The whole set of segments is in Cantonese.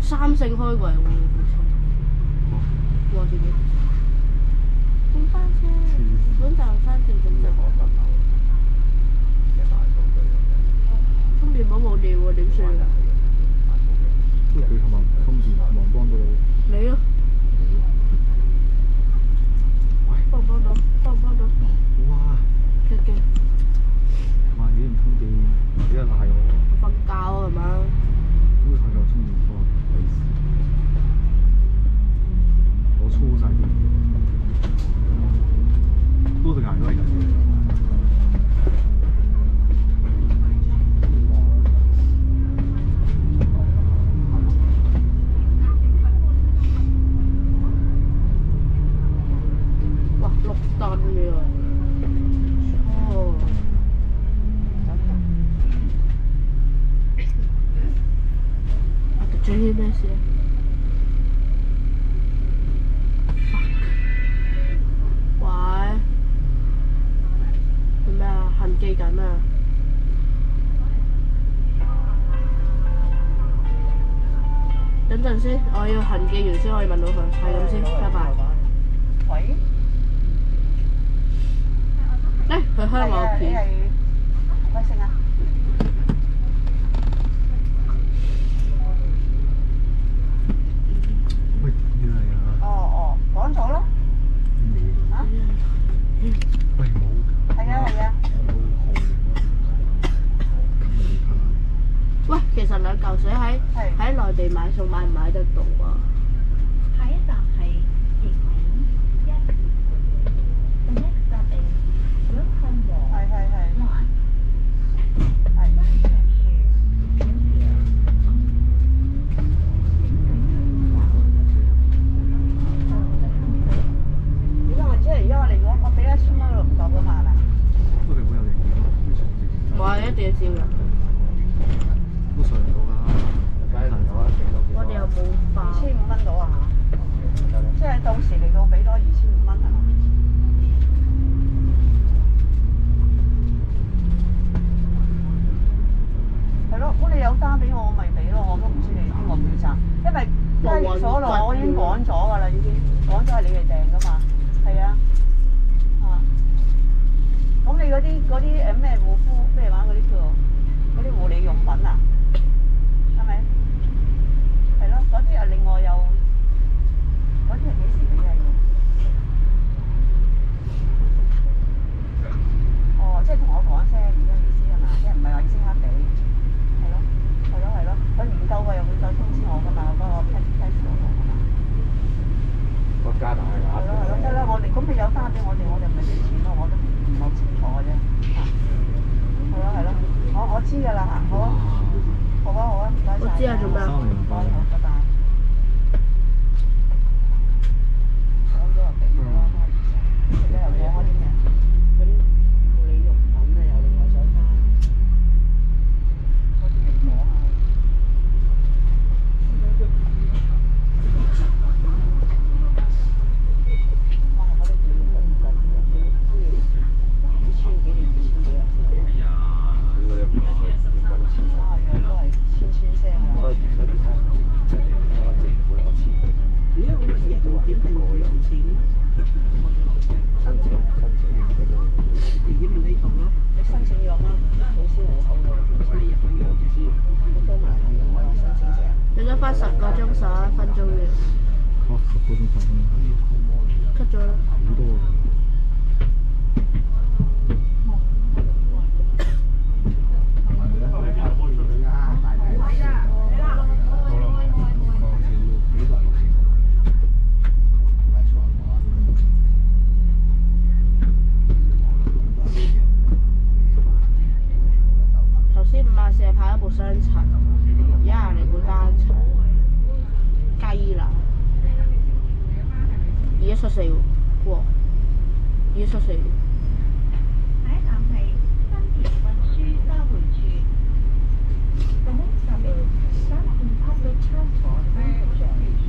三星開櫃喎，哇！自己點翻車？本站3線總站。充電寶冇電喎，點算啊？佢係咪充電忙幫到你？你咯。幫唔幫到？幫唔幫到？哇！驚驚！哇！你唔充電，你又賴我。我瞓覺啊，係嘛？都會瞓覺充電貨，你事。我粗晒電，多隻眼都係咁。最啲咩事啊？喂，做咩啊？痕記緊啊！等陣先，我要痕記完先可以問到佢，係咁先，拜拜。喂？嚟，去香港片。貴姓啊？喂，點嚟啊？哦，講咗咯。嚇？喂，冇㗎。係啊。喂，其實2嚿水喺內地買餸買唔買得到啊？下一站係逆點1。The next stop is Wilton 係。Line。點解我知而家我嚟講，我俾1000蚊都唔夠㗎嘛，係咪？都係好有型嘅，我係一定要照人。都上唔到㗎。我哋又冇化。 2500蚊到啊嚇！即係到時嚟到俾多2500蚊係嘛？係咯，咁你有單俾我，我咪俾咯，我都唔知你邊個負責，因為交易所度我已經趕咗㗎啦，已經趕咗係你哋訂㗎嘛，係啊，咁你嗰啲咩護膚咩話嗰啲叫嗰啲護理用品啊，係咪？係咯，嗰啲又另外又嗰啲係幾時俾啊？哦，即係同我講聲而家意思係嘛？即係唔係話要即刻俾？係咯，佢唔夠嘅又會再通知我㗎嘛，我幫我 test 咗我㗎嘛。個加大係係咯，得啦，咁你有單俾我哋咪俾錢咯，我都唔係好清楚嘅啫。係咯，我知㗎啦嚇，好啊，唔該晒。我知啊，做咩啊？好，拜拜。講咗就俾咗啦，而家又講開啲咩？嗰啲護理用品啊，又另外想加。嗰啲未講啊。哇！嗰啲護理用品唔緊要，都要2000幾定2000幾啊？係啊，佢嗰啲唔係揾錢。係啊，都係千聲啊。所以可能政府有錢。點定有錢咧？申請嗰度。你申請咗嗎？好先好好嘅，所以可以我唔知。好多麻煩我有申請者。你得翻10個鐘11分鐘嘅。10個鐘10分鐘。 cut 咗啦。好多㗎。頭先54跑一部雙層，而家行嚟部單層，雞啦！而家出4喎，哇！而家出4。下一站係新田運輸交匯處。The next stop is Sunken Public Transport Interchange。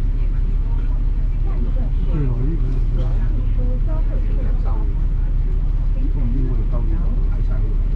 最耐呢個兩條褲交匯處。都唔應該就兜嘢，喺晒嗰度。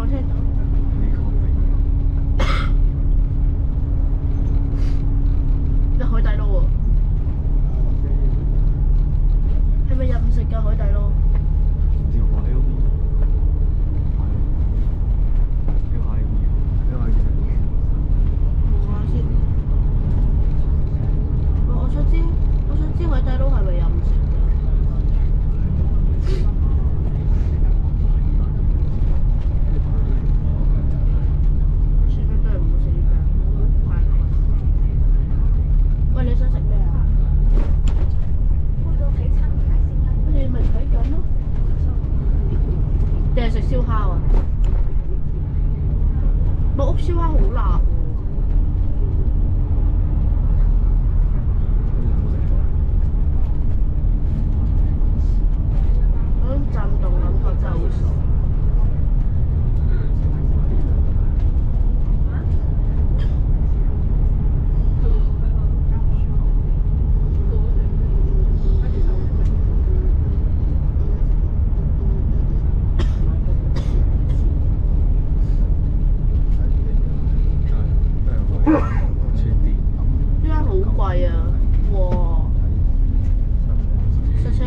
我聽到。你確定？咩海底撈喎？係咪任食㗎海底撈？唔知我 L B。望下先。我想知海底撈係咪任食㗎？算啦，都係唔好食呢間，太貴。喂，你想食咩啊？你咪睇緊咯。定係食燒烤啊？木屋燒烤好辣喎。嗰種震動感覺真係好爽。呢間好貴啊！哇！塞車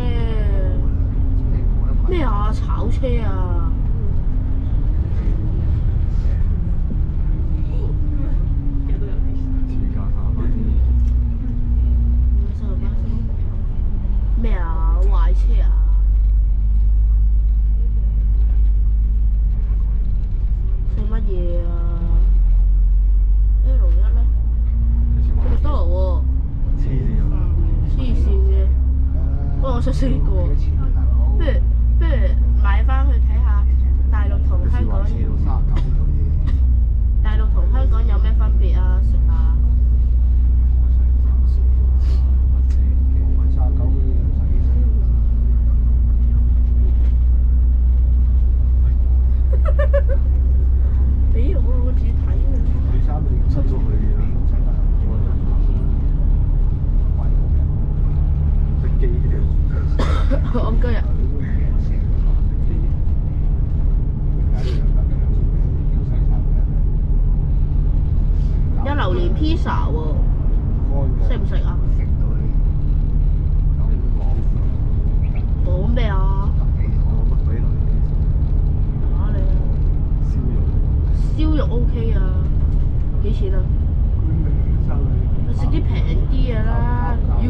咩啊？炒車啊！咩啊？壞車啊！食乜嘢啊？L1咧？麥當勞喎。黐線嘅。不過我想食呢個喎。不如買翻去睇下大陸同香港有咩分別啊？食下。俾我自己睇啊！出咗去啊！飛機嘅。戇居啊！有榴蓮披薩喎，食唔食啊？講咩啊？打你啊！燒肉 OK 啊，幾錢啊？食啲平啲嘅啦。妖！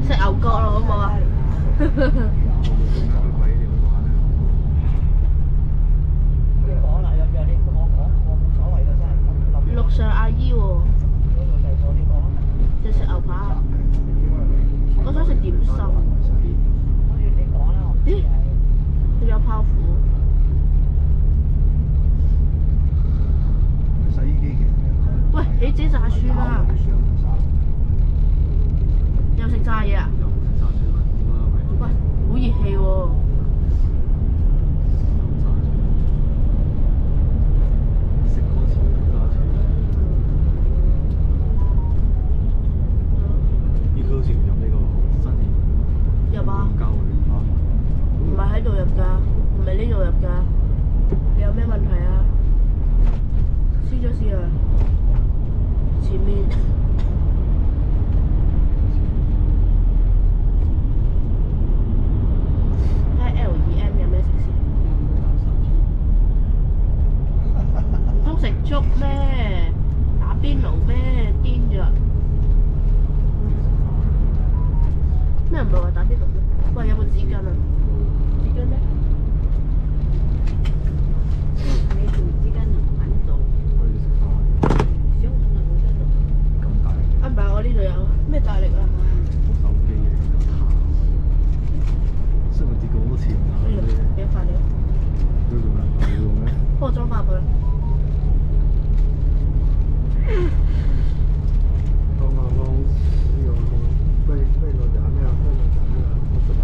食牛角咯，好唔好啊？陸上阿姨喎，就食牛扒。我想食點心。咦？佢有泡芙。喂，你自己炸串啦！又食炸嘢啊？喂，好熱氣喎！依家好似唔入呢個新年入啊！交嚇，唔係喺度入㗎，唔係呢度入㗎。你有咩問題啊？試咗試啊！前面。L2M 有咩食先？唔通食粥咩？打邊爐咩？癲咗！咩唔係話打邊爐咩？喂，有冇紙巾啊？紙巾咧？啊唔係，我呢度有咩大力啊？部手機嚟㗎，識唔知咁多錢啊？呢度幾塊料？呢度咩？呢度咩？幫我裝翻佢。剛剛呢個飛落嚟咩啊？飛落嚟咩啊？我識啊！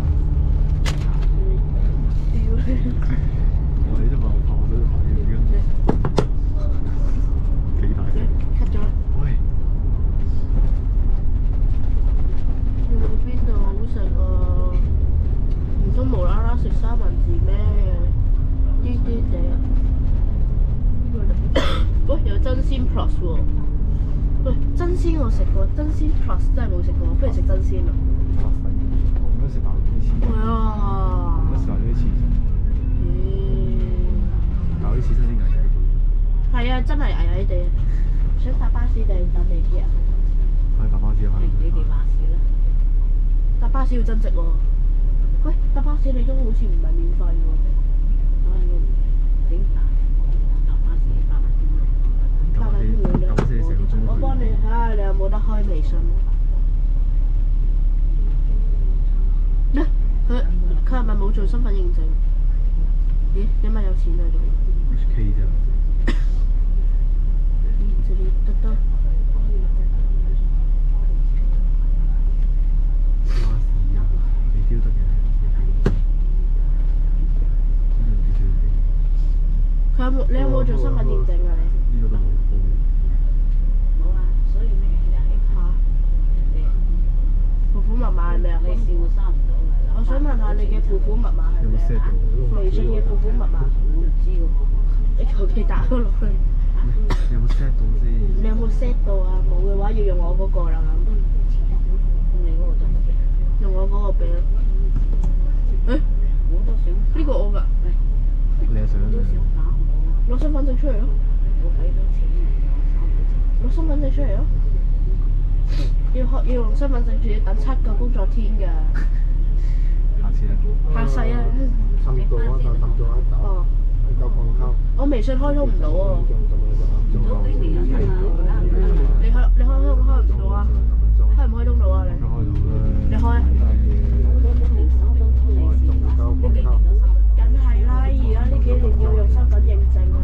屌！我哋都冇跑水跑嘅而家，幾大隻？ cut 咗啦。喂！真鮮我食過，真鮮 Plus 真係冇食過，不如食真鮮咯。我唔食飽啲刺。哇！我食埋啲刺。但係啲刺真係矮矮地。係啊，真係矮矮地。想搭巴士定搭地鐵啊？係搭巴士啊！你哋話事啦。搭巴士要增值喎。喂，搭巴士你都好似唔係免費喎。點解？搭巴士我幫你睇下你有冇得開微信。佢係咪冇做身份認證？咦？點解有錢喺度？K 啫。這裡得得。巴士啊，你丟得嘅。佢有冇？你有冇做身份認證啊？你？呢個都冇。冇啊，所以咩人嚇？付款密碼係咩啊？你試過收唔到㗎啦。我想問下你嘅付款密碼係咩啊？微信嘅付款密碼。我唔知喎。你求其打咗落去。你有冇 set 到先？你有冇 set 到啊？冇嘅話要用我嗰個啦。咁你嗰個得唔得？用我嗰個俾咯。誒？我都想。呢個我㗎。你係想？都想打我。攞身份證出嚟咯。我俾咗錢你，攞身份證出嚟咯。要用身份證，仲要等7個工作天㗎。下次啦。下世啊！滲到啊！滲咗一嚿。哦。夠放溝。我微信開通唔到喎。都俾你啊嘛。你開唔到啊？開唔開通到啊你？開到啦。你開。梗係啦！而家呢幾年要用身份認證啊。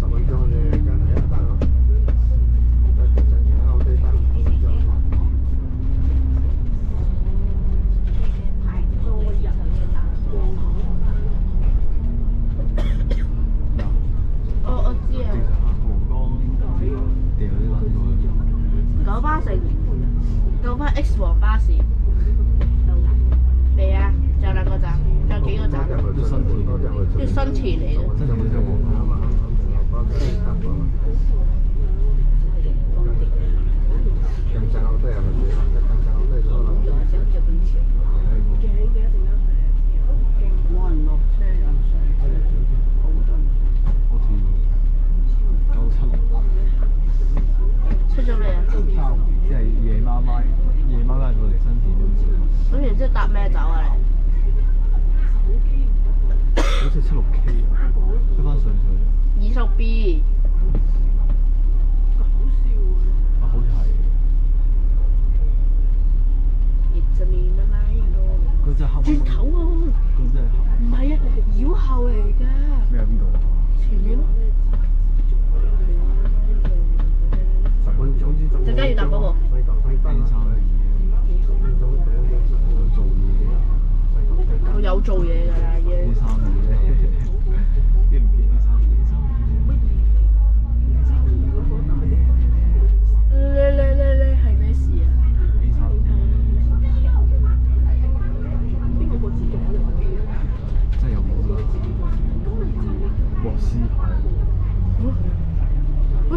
10分鐘啫，梗係一單咯。我知啊。九巴城，九巴 X 黃巴士。未啊？仲有2個站，仲有幾個站？要新田嚟嘅。冇人落車人上，好多人出咗嚟啊！即係夜媽媽到嚟新田。咁然之後搭咩走啊你？好似76K 啊，出翻上水。26B。啊，好似係。嗰真係黑。轉頭啊！嗰真係黑。唔係啊，繞後嚟㗎。咩啊？邊度啊？前面咯。10分鐘。陣間要搭嗰個。我有做嘢㗎啦，已經。啲生意咧，啲唔見啲生意，啲生意。你係咩事啊？啲生意。真係有冇啦？哇！獅牌。喂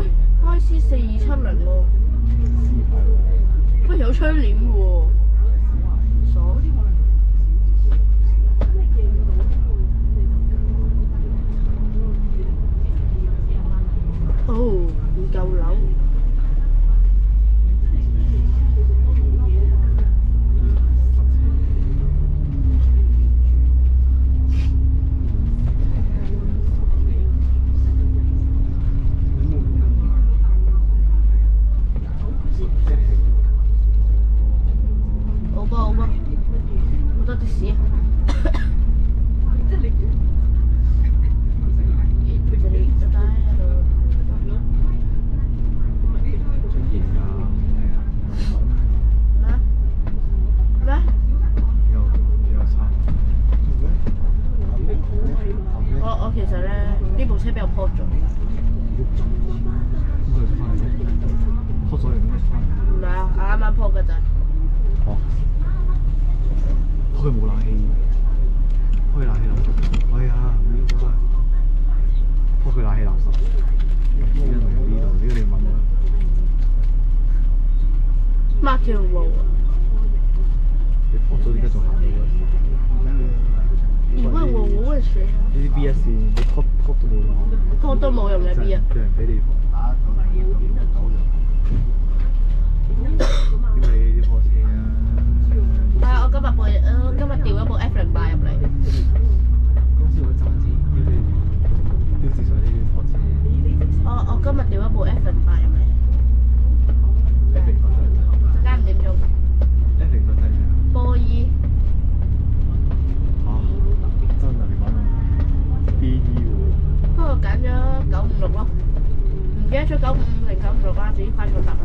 ，IC4270喎。獅牌。喂，有窗簾嘅喎。爽。哦，唔夠樓。好吧，好吧，好多的士。我其實咧呢部車俾我撲咗。咁佢翻嚟咩？撲咗定咩翻嚟？唔係啊，啱啱撲㗎咋。哦。佢冇冷氣，開冷氣啦！哎呀，唔應該。撲佢冷氣垃圾。因為呢度，呢個你要問啦。8條路啊！你撲咗點解仲行到啊？你問我問誰啊？呢啲 B 一線你撲都冇用，撲都冇用嘅 B 啊！俾人俾你撲。屌你啲破車啊！係啊！我今日調咗部 F08入嚟。公司會賺錢，要你標示上呢啲破車。我今日調咗部 F08入嚟。F08真係陣間5點鐘。F08真係咩？波衣。真係你講到 B2喎。不過揀咗956咯，唔記得咗955定956啦，自己翻咗答啦。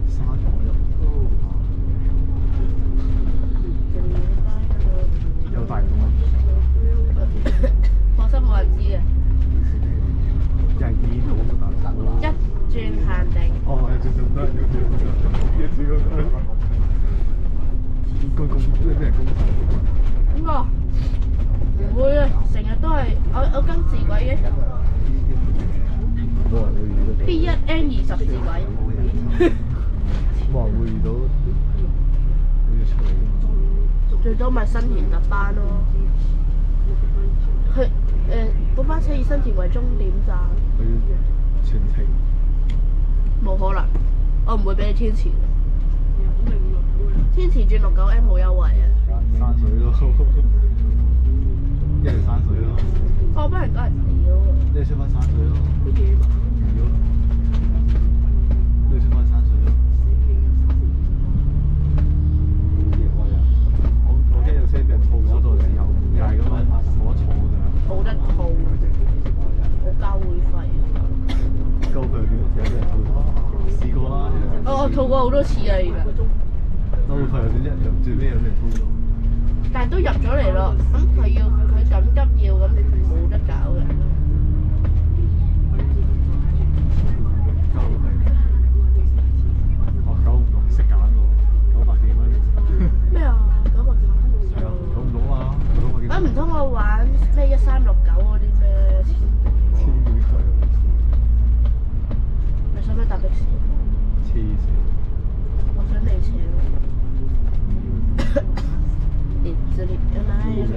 沙廠入。有大眾啊！放心冇人知嘅。有人見到都打一轉限定。哦，一轉就得，一轉就得。應該公咩咩公司？邊個？唔會啊！成日都係我跟字軌嘅。冇人會遇到。B1N20字軌。冇人會遇到，會要出嚟㗎嘛？最多咪新田特班咯。佢嗰班車以新田為終點站。佢全程。冇可能，我唔會俾你天池。天池轉69M冇優惠啊！山水咯，一係山水咯。我班人都係屌啊！你出翻山水咯，屌！你出翻山水咯。我驚有車俾人套咗度，又係咁樣冇得坐㗎。冇得套，我交會費。鳩佢又點？有啲人套，試過啦。我套過好多次啊，而家。交會費又點啫？最尾有俾人套咗。但係都入咗嚟咯，咁佢緊急要咁冇得搞嘅。交會費。哦，956識揀喎，900幾蚊。咩啊？900幾蚊？係啊，956啊，900幾蚊。啊唔通我玩咩1369嗰啲咩？千幾塊。你使唔使搭的士？黐線。我想你請咯。這裡有哪一種？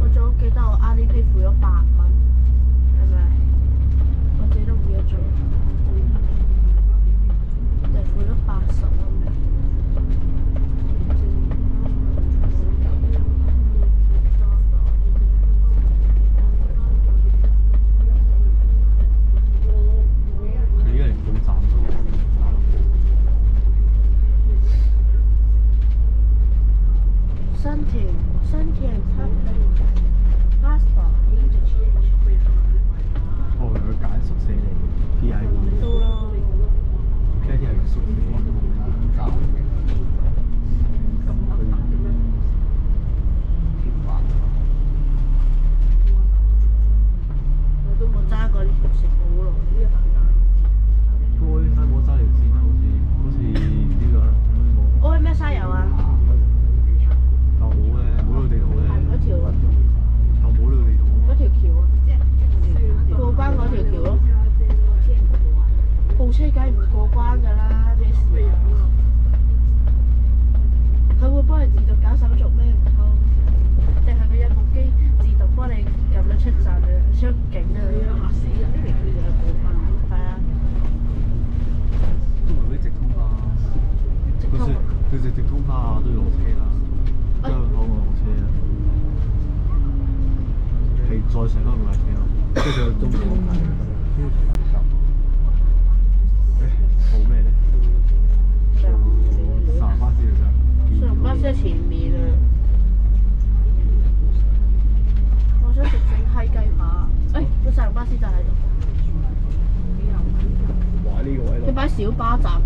我仲記得我阿里 Pay 付咗8蚊，係咪？我自己都唔記得咗，定付咗80蚊。佢依家連報站都打得新田 passport 哦，佢揀宿舍嚟 ，PIE。到咯。 PIE 係宿舍。咁佢我都冇揸過呢條線好耐。該山冇揸條線啦，好似呢個啦，冇。我去咩沙油啊？但我冇咧，冇呢個地圖咧。嗰條啊，我冇呢個地圖。嗰條橋啊，過關嗰條橋咯。部車梗係唔過關㗎啦，咩事啊？佢會幫你自動搞手續咩？唔通？定係佢有部機自動幫你入咗出站啊、出境啊？係啊。都唔係嗰啲直通巴，佢直通巴都要落車啦，香港我落車啦，係再上翻嗰架車咯，即係佢中途牌。冇咩咧？上巴士就上巴士喺前面啊！我想食整閪雞扒，個上巴士就喺度。哇！呢個位咯。你擺小巴站。